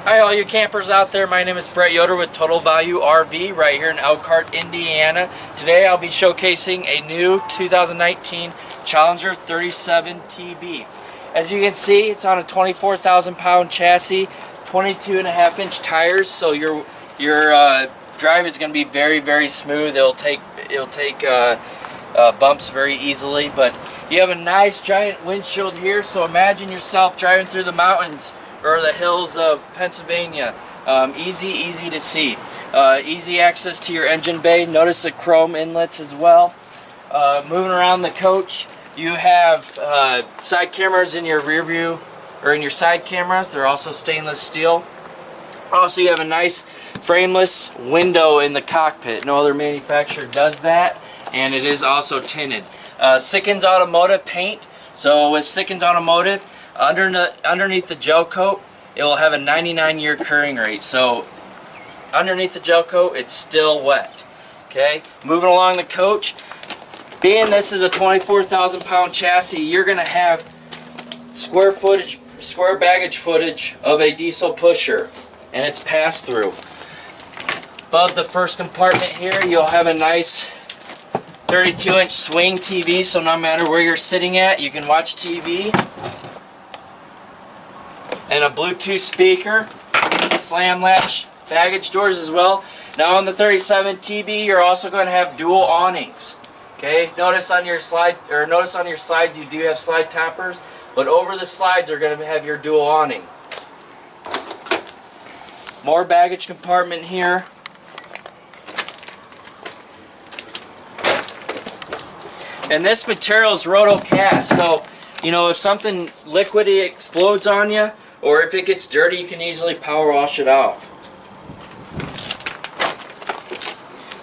Hi all you campers out there, my name is Brett Yoder with Total Value RV right here in Elkhart, Indiana. Today I'll be showcasing a new 2019 Challenger 37 TB. As you can see, it's on a 24,000 pound chassis, 22.5-inch tires, so your drive is going to be very smooth. It'll take bumps very easily, but you have a nice giant windshield here, so imagine yourself driving through the mountains or the hills of Pennsylvania. Easy to see. Easy access to your engine bay. Notice the chrome inlets as well. Moving around the coach, you have side cameras in your rear view, or in your side cameras. They're also stainless steel. Also, you have a nice frameless window in the cockpit. No other manufacturer does that, and it is also tinted. Sickens Automotive paint. So with Sickens Automotive, underneath the gel coat, it will have a 99-year curing rate. So underneath the gel coat, it's still wet. Okay, moving along the coach, being this is a 24,000 pound chassis, you're going to have square baggage footage of a diesel pusher, and it's pass through. Above the first compartment here, you'll have a nice 32-inch swing TV, so no matter where you're sitting at, you can watch TV. And a Bluetooth speaker, slam latch baggage doors as well. Now on the 37 TB, you're also going to have dual awnings. Okay, notice on your slides you do have slide toppers, but over the slides are going to have your dual awning. More baggage compartment here. And this material is roto cast, so you know, if something liquidy explodes on you, or if it gets dirty, you can easily power wash it off.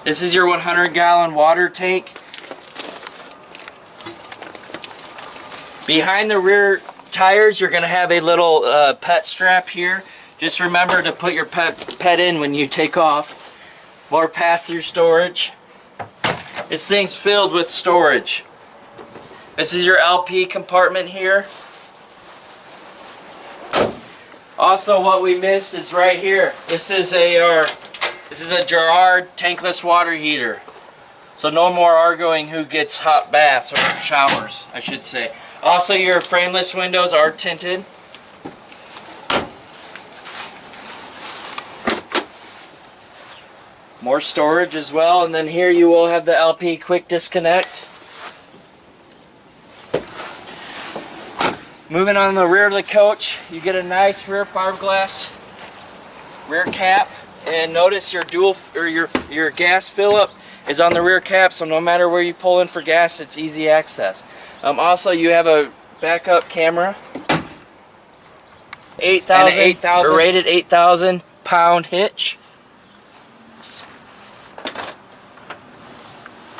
This is your 100-gallon water tank. Behind the rear tires, you're going to have a little pet strap here. Just remember to put your pet in when you take off. More pass-through storage. This thing's filled with storage. This is your LP compartment here. Also, what we missed is right here. This is a Gerard tankless water heater. So no more arguing who gets hot baths or showers, I should say. Also, your frameless windows are tinted. More storage as well, and then here you will have the LP quick disconnect. Moving on the rear of the coach, you get a nice rear fiberglass rear cap, and notice your your gas fill up is on the rear cap, so no matter where you pull in for gas, it's easy access. Also, you have a backup camera, 8,000 rated 8,000 pound hitch.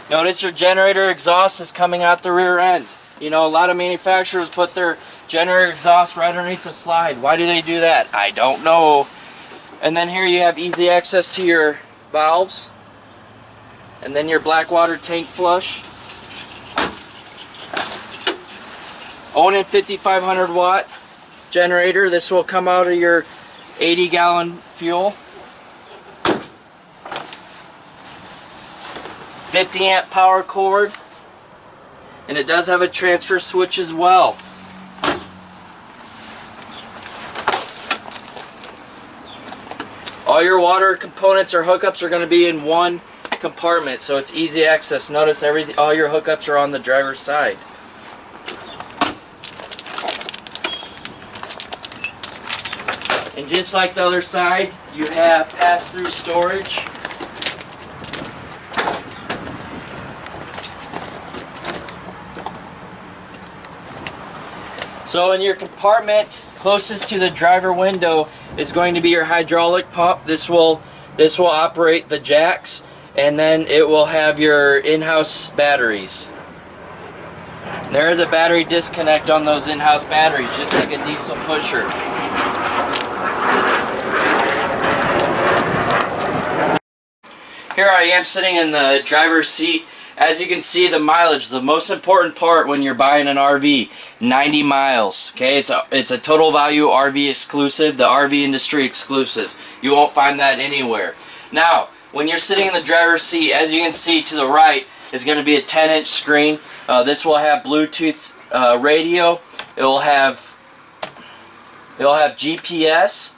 Notice your generator exhaust is coming out the rear end. You know, a lot of manufacturers put their generator exhaust right underneath the slide. Why do they do that? I don't know. And then here you have easy access to your valves. And then your black water tank flush. Onan 5,500 watt generator. This will come out of your 80-gallon fuel. 50 amp power cord. And it does have a transfer switch as well. All your water components or hookups are going to be in one compartment, so it's easy access. Notice all your hookups are on the driver's side. And just like the other side, you have pass-through storage. So in your compartment closest to the driver window is going to be your hydraulic pump. This will operate the jacks, and then it will have your in-house batteries. There is a battery disconnect on those in-house batteries, just like a diesel pusher. Here I am sitting in the driver's seat, As you can see, the mileage, the most important part when you're buying an RV, 90 miles. Okay, it's a total value RV exclusive, the RV industry exclusive. You won't find that anywhere. Now, when you're sitting in the driver's seat, as you can see to the right is going to be a 10-inch screen. This will have Bluetooth radio. It will have GPS.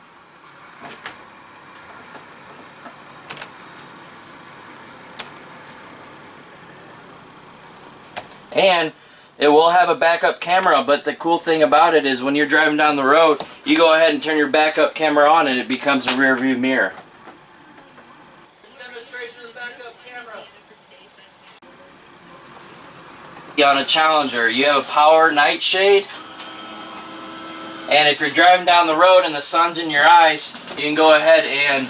And it will have a backup camera, but the cool thing about it is when you're driving down the road, you go ahead and turn your backup camera on and it becomes a rear view mirror. Demonstration of the backup camera. On a Challenger, you have a power nightshade, and if you're driving down the road and the sun's in your eyes, you can go ahead and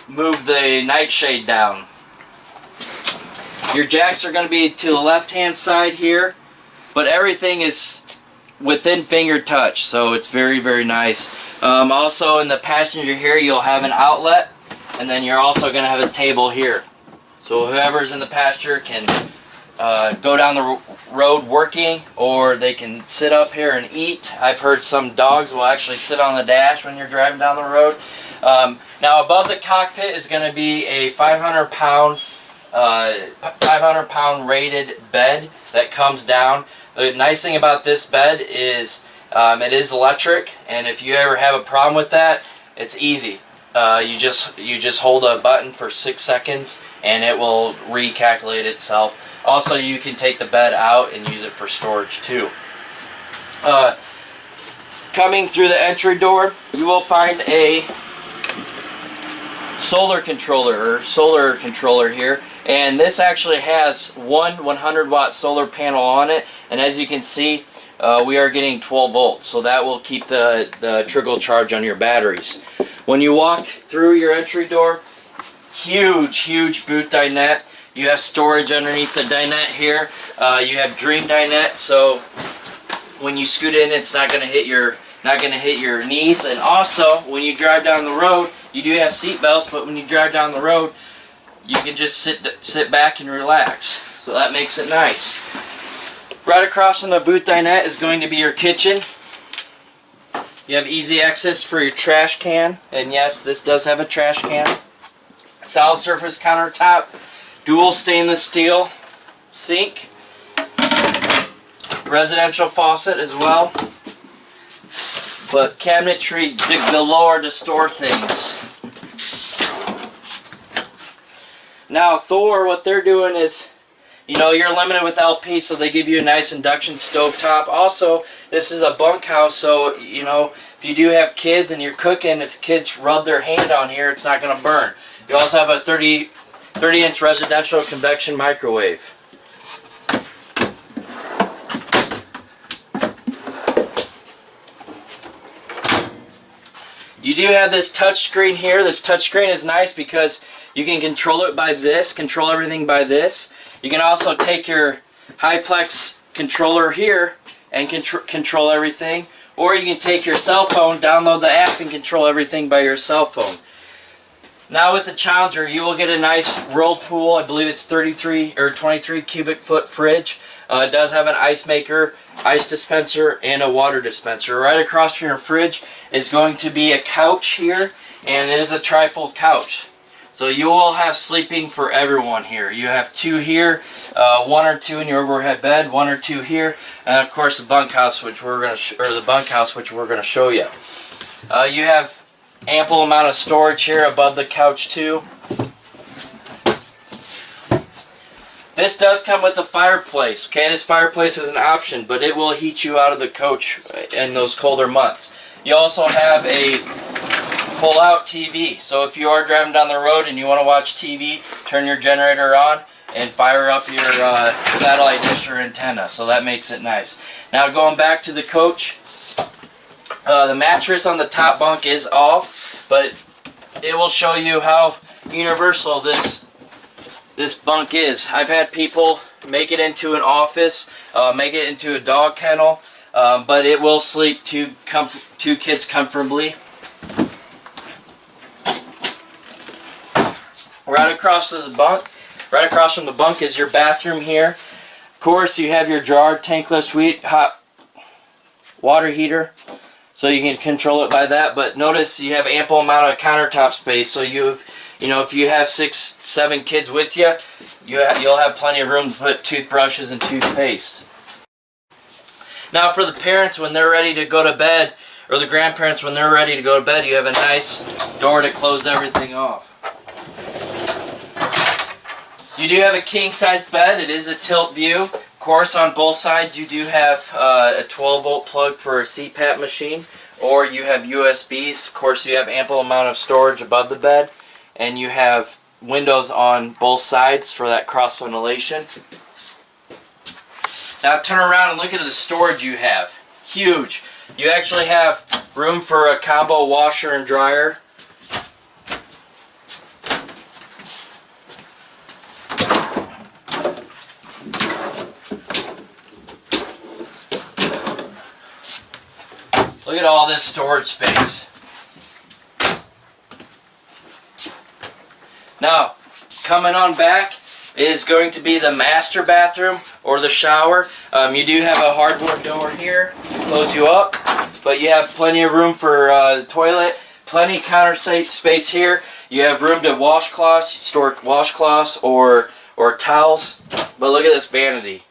move the nightshade down. Your jacks are going to be to the left-hand side here, but everything is within finger touch, so it's very, very nice. Also in the passenger here, you'll have an outlet, and then you're also going to have a table here. So whoever's in the passenger can go down the road working, or they can sit up here and eat. I've heard some dogs will actually sit on the dash when you're driving down the road. Now above the cockpit is going to be a 500-pound rated bed that comes down. The nice thing about this bed is it is electric, and if you ever have a problem with that, it's easy. You just hold a button for 6 seconds and it will recalculate itself. Also, you can take the bed out and use it for storage too. Coming through the entry door, you will find a solar controller here, and this actually has one 100-watt solar panel on it, and as you can see, we are getting 12 volts, so that will keep the trickle charge on your batteries. When you walk through your entry door, huge boot dinette. You have storage underneath the dinette here. You have dream dinette, so when you scoot in, it's not going to hit your knees. And also, when you drive down the road, you do have seat belts, but when you drive down the road, you can just sit back and relax. So that makes it nice. Right across from the boot dinette is going to be your kitchen. You have easy access for your trash can, and yes, this does have a trash can. Solid surface countertop, dual stainless steel sink, residential faucet as well, but cabinetry galore to store things. Now Thru, what they're doing is, you know, you're limited with LP, so they give you a nice induction stovetop. Also, this is a bunkhouse, so, you know, if you do have kids and you're cooking, if kids rub their hand on here, it's not going to burn. You also have a 30-inch residential convection microwave. You do have this touch screen here. This touch screen is nice because you can control it by this, control everything by this. You can also take your Hyplex controller here and control everything, or you can take your cell phone, download the app, and control everything by your cell phone. Now with the Challenger, you will get a nice Whirlpool. I believe it's 33 or 23 cubic foot fridge. It does have an ice maker, ice dispenser, and a water dispenser. Right across from your fridge is going to be a couch here, and it is a trifold couch. So you will have sleeping for everyone here. You have two here, one or two in your overhead bed, one or two here, and of course the bunkhouse, which we're going to show you. You have ample amount of storage here above the couch too. This does come with a fireplace. Okay, this fireplace is an option, but it will heat you out of the coach in those colder months. You also have a pull-out TV. So if you are driving down the road and you want to watch TV, turn your generator on and fire up your satellite dish or antenna. So that makes it nice. Now going back to the coach, the mattress on the top bunk is off, but it will show you how universal this bunk is. I've had people make it into an office, make it into a dog kennel, but it will sleep two kids comfortably. Right across this bunk, Right across from the bunk is your bathroom here. Of course, you have your drawer, tankless hot water heater, so you can control it by that. But notice you have ample amount of countertop space, so if you have 6, 7 kids with you, you'll have plenty of room to put toothbrushes and toothpaste. Now for the parents, when they're ready to go to bed, or the grandparents when they're ready to go to bed, you have a nice door to close everything off. You do have a king-sized bed. It is a tilt view. Of course, on both sides you do have a 12-volt plug for a CPAP machine, or you have USBs. Of course, you have ample amount of storage above the bed, and you have windows on both sides for that cross ventilation. Now turn around and look at the storage you have. Huge. You actually have room for a combo washer and dryer. Look at all this storage space. Now, coming on back is going to be the master bathroom or the shower. You do have a hardwood door here to close you up, but you have plenty of room for the toilet, plenty of counter space here. You have room to store washcloths or towels. But look at this vanity.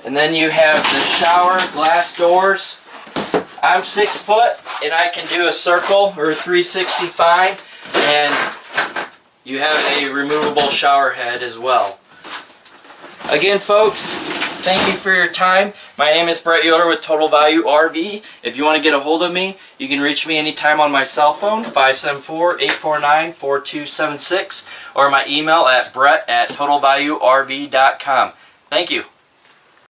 And then you have the shower, glass doors. I'm 6 foot and I can do a circle or a 365, and you have a removable shower head as well. Again, folks, thank you for your time. My name is Brett Yoder with Total Value RV. If you want to get a hold of me, you can reach me anytime on my cell phone, 574-849-4276, or my email at brett@totalvaluerv.com. Thank you.